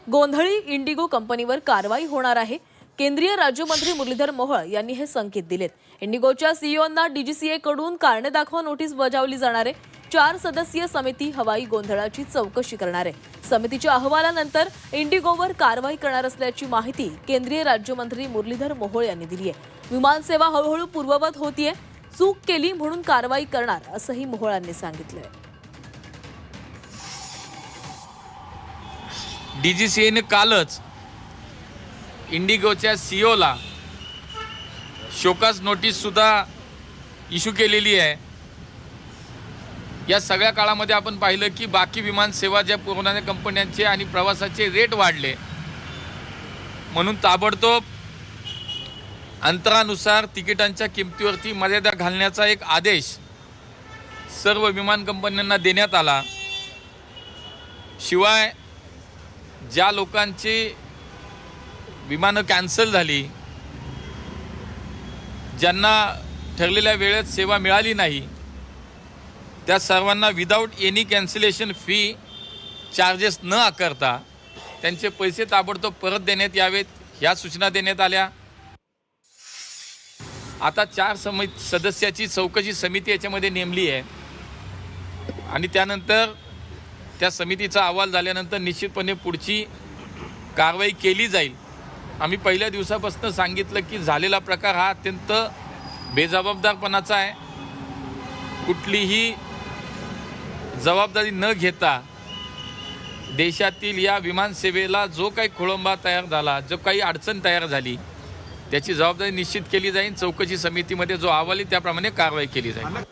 गोंधळी इंडिगो कंपनीवर कारवाई होणार आहे। केंद्रीय राज्यमंत्री मुरलीधर मोहोळ यांनी हे संकेत दिलेत। इंडिगोच्या सीईओंना डीजीसीए कडून कारणे दाखवा नोटीस बजावली जाणार आहे। 4 सदस्यीय समिती हवाई गोंधळाची चौकशी करणार आहे। समितीच्या अहवालानंतर इंडिगोवर कारवाई करणार असल्याची माहिती केंद्रीय राज्यमंत्री मुरलीधर मोहोळ यांनी दिली आहे। विमान सेवा हळूहळू पूर्ववत होतीये, चूक केली म्हणून कारवाई करणार असंही मोहोळ यांनी सांगितलंय। डीजीसीएने कालच इंडिगोच्या सीईओला शोकास नोटीस सुद्धा इश्यू केलेली आहे। या सगळ्या काळामध्ये आपण पाहिलं की बाकी विमान सेवा ज्या पुरवणाऱ्या कंपन्यांचे आणि प्रवासाचे रेट वाढले, म्हणून ताबडतोब अंतरानुसार तिकिटांच्या किमतीवरती मर्यादा घालण्याचा एक आदेश सर्व विमान कंपन्यांना देण्यात आला। शिवाय ज्या लोकांची विमानं कॅन्सल झाली, ज्यांना ठरलेल्या वेळेत सेवा मिळाली नाही, त्या सर्वांना without any cancellation fee charges न आकारता त्यांचे पैसे ताबडतोब परत देण्यात यावेत, ह्या सूचना देण्यात आल्या। आता 4 सदस्याची चौकशी समिती याच्यामध्ये नेमली आहे आणि त्यानंतर त्या समितीचा अहवाल झाल्यानंतर निश्चितपणे पुढची कारवाई केली जाईल। आम्ही पहिल्या दिवसापासून सांगितलं की झालेला प्रकार हा अत्यंत बेजबाबदारपणाचा आहे। कुठलीही जबाबदारी न घेता देशातील या विमानसेवेला जो काही खोळंबा तयार झाला, जो काही अडचण तयार झाली, त्याची जबाबदारी निश्चित केली जाईल। चौकशी समितीमध्ये जो अहवाल आहे त्याप्रमाणे कारवाई केली जाईल।